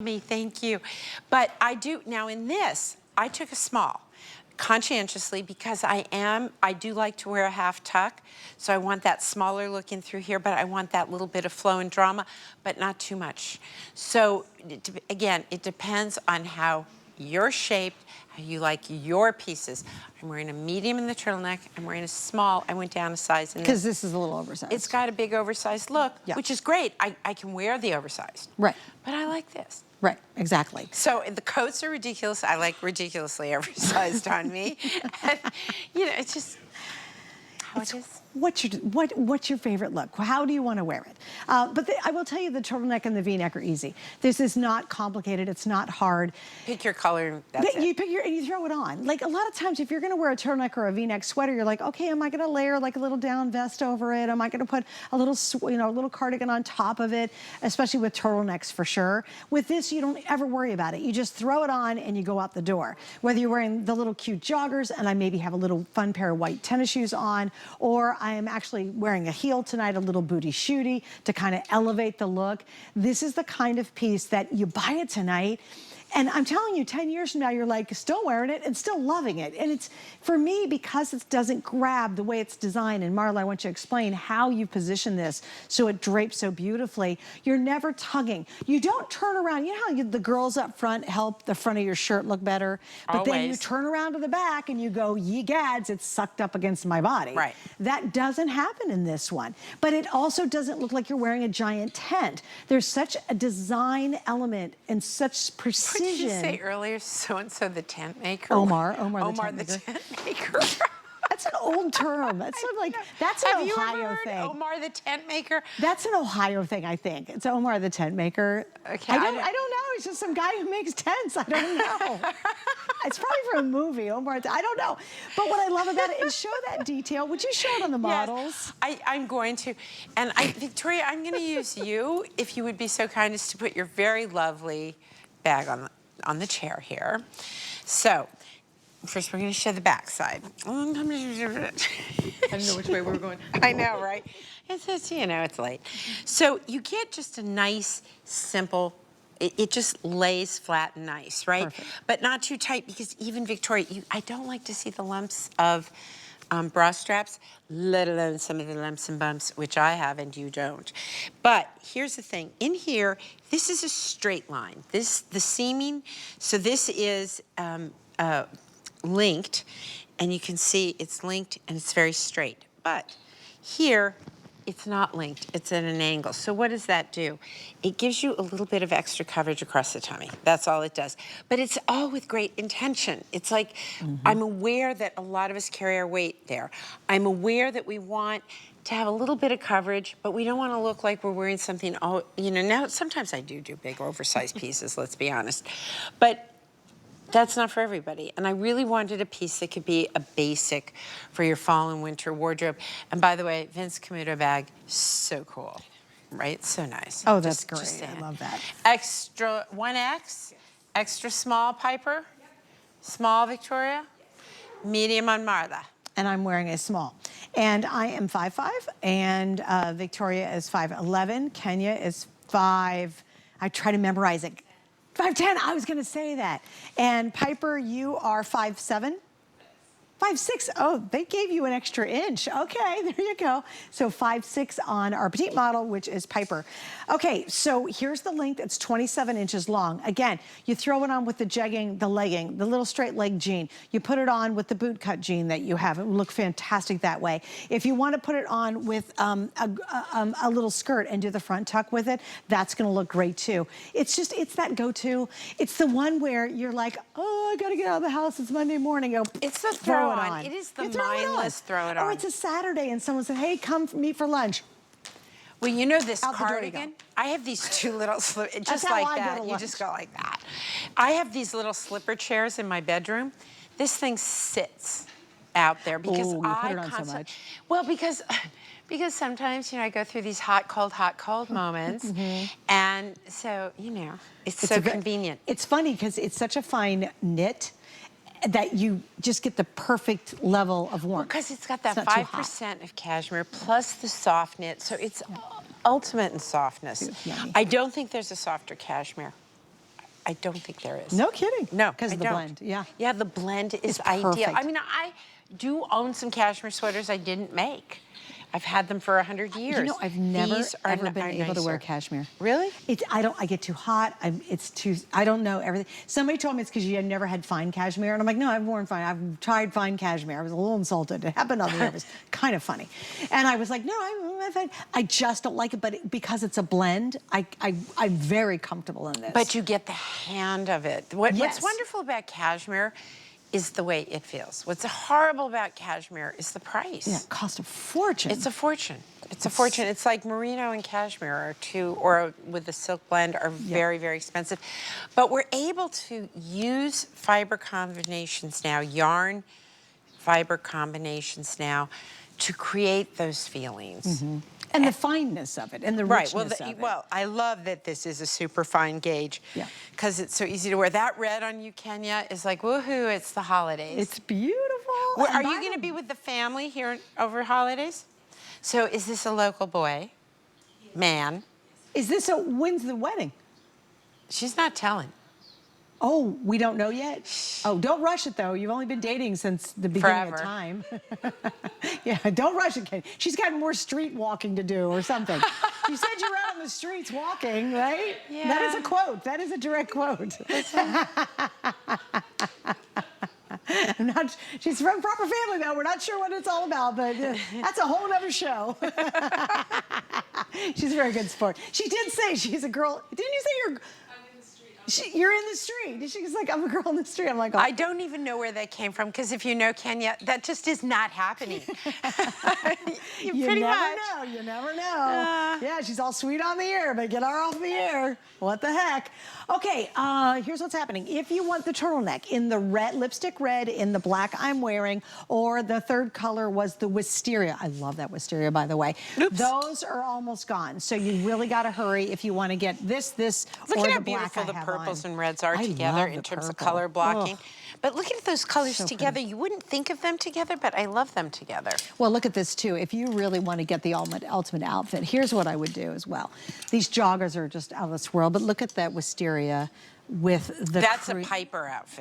Me, thank you. But I do, now in this, I took a small, conscientiously, because I do like to wear a half tuck, so I want that smaller look in through here, but I want that little bit of flow and drama, but not too much. So again, it depends on how you're shaped, how you like your pieces. I'm wearing a medium in the turtleneck, I'm wearing a small, I went down a size in this. Because this is a little oversized. It's got a big oversized look, Yeah. which is great. I can wear the oversized. Right. But I like this. Right, exactly. So the coats are ridiculous. I like ridiculously oversized on me. And, you know, it's just how it is. What's your favorite look? How do you want to wear it? I will tell you, the turtleneck and the V-neck are easy. This is not complicated. It's not hard. Pick your color. That's it. You pick and you throw it on. Like a lot of times, if you're going to wear a turtleneck or a V-neck sweater, you're like, okay, am I going to layer like a little down vest over it? Am I going to put a little, a little cardigan on top of it? Especially with turtlenecks, for sure. With this, you don't ever worry about it. You just throw it on and you go out the door. Whether you're wearing the little cute joggers, and I maybe have a little fun pair of white tennis shoes on, or I am actually wearing a heel tonight, a little booty shooty to kind of elevate the look. This is the kind of piece that you buy it tonight, and I'm telling you, 10 years from now, you're like still wearing it and still loving it. And it's, for me, because it doesn't grab the way it's designed, and Marla, I want you to explain how you position this so it drapes so beautifully. You're never tugging. You don't turn around. You know how the girls up front help the front of your shirt look better? But then you turn around to the back and you go, ye gads, it's sucked up against my body. Right. That doesn't happen in this one. But it also doesn't look like you're wearing a giant tent. There's such a design element and such precision. What did you say earlier? So-and-so the tent maker? Omar the tent maker. That's an old term. That's sort of like, that's an Have Ohio you ever heard thing. Omar the tent maker? That's an Ohio thing, I think. It's Omar the tent maker. Okay, I don't know. It's just some guy who makes tents. I don't know. It's probably from a movie, Omar. I don't know. But what I love about it is show that detail. Would you show it on the models? Yes, I'm going to. And Victoria, I'm going to use you, if you would be so kind as to put your very lovely bag on the chair here. So, first we're going to show the back side. I don't know which way we were going. I know, right? It's you know, it's late. So you get just a nice, simple, it just lays flat and nice, right? Perfect. But not too tight, because even Victoria, I don't like to see the lumps of bra straps, let alone some of the lumps and bumps, which I have and you don't. But here's the thing, in here, this is a straight line. The seaming, so this is linked, and you can see it's linked and it's very straight. But here, it's not linked, it's at an angle. So what does that do? It gives you a little bit of extra coverage across the tummy. That's all it does. But it's all with great intention. It's like, I'm aware that a lot of us carry our weight there. I'm aware that we want to have a little bit of coverage, but we don't want to look like we're wearing something, now sometimes I do big oversized pieces, let's be honest. But that's not for everybody. And I really wanted a piece that could be a basic for your fall and winter wardrobe. And by the way, Vince Camuto bag, so cool, right? So nice. Oh, that's great. I love that. Extra 1X, extra small Piper, small Victoria, medium on Marla. And I'm wearing a small. And I am 5'5", and Victoria is 5'11", Kenya is 5, I try to memorize it, 5'10", I was gonna say that. And Piper, you are 5'7"? 5'6", oh, they gave you an extra inch. Okay, there you go. So 5'6" on our petite model, which is Piper. Okay, so here's the length, it's 27 inches long. Again, you throw it on with the jegging, the legging, the little straight leg jean. You put it on with the boot cut jean that you have. It will look fantastic that way. If you want to put it on with a little skirt and do the front tuck with it, that's gonna look great too. It's just, it's that go-to. It's the one where you're like, oh, I gotta get out of the house, it's Monday morning. It's the throw on. It is the mindless throw it on. Or it's a Saturday and someone said, hey, come meet for lunch. Well, you know this Out the door you cardigan? go. I have these two little slippers, just how like I go that. to You lunch. just go like that. I have these little slipper chairs in my bedroom. This thing sits out there because you put it on so much. Well, because sometimes, I go through these hot, cold moments. And so, it's so convenient. It's funny because it's such a fine knit that you just get the perfect level of warmth. Because it's got that 5% of cashmere plus the soft knit, so it's ultimate in softness. I don't think there's a softer cashmere. I don't think there is. No kidding. No, because I of the don't. blend. Yeah. Yeah, the blend is It's ideal. perfect. I mean, I do own some cashmere sweaters I didn't make. I've had them for 100 years. You know, I've never These are ever been able to wear nicer. cashmere. Really? I get too hot. I don't know everything. Somebody told me it's because you had never had fine cashmere. And I'm like, no, I've worn fine. I've tried fine cashmere. I was a little insulted. It happened on the air. It was kind of funny. And I was like, no, I just don't like it. But because it's a blend, I'm very comfortable in this. But you get the hand of it. Yes. What's wonderful about cashmere is the way it feels. What's horrible about cashmere is the price. Yeah, it costs a fortune. It's a fortune. It's a fortune. It's like merino and cashmere are or with the silk blend are very, very expensive. But we're able to use fiber combinations now, yarn fiber combinations now, to create those feelings. Mm-hmm. And the fineness of it, and the richness of it. Well, I love that this is a super fine gauge. Yeah. Because it's so easy to wear. That red on you, Kenya, is like, woohoo, it's the holidays. It's beautiful. Are you going to be with the family here over holidays? So is this a local boy? Man? When's the wedding? She's not telling. Oh, we don't know yet? Oh, don't rush it, though. You've only been dating since the beginning of Forever. time. Yeah, don't rush it, Kate. She's got more street walking to do or something. You said you were out on the streets walking, right? Yeah. That is a quote. That is a direct quote. She's from proper family, though. We're not sure what it's all about, but that's a whole other show. She's a very good sport. She did say she's a girl. Didn't you say you're in the street? She's like, I'm a girl in the street. I'm like, oh. I don't even know where that came from, because if you know Kenya, that just is not happening. You pretty never much. know. You never know. Yeah, she's all sweet on the air, but get her off the air. What the heck? Okay, here's what's happening. If you want the turtleneck in the red, lipstick red, in the black I'm wearing, or the third color was the wisteria. I love that wisteria, by the way. Oops. Those are almost gone. So you really got to hurry if you want to get this, Look or at the how black beautiful I the have purples on. and reds are I together love in the terms of purple. color blocking. Ugh. But look at those colors So together. pretty. You wouldn't think of them together, but I love them together. Well, look at this too. If you really want to get the ultimate outfit, here's what I would do as well. These joggers are just out of this world, but look at that wisteria with the That's a Piper outfit.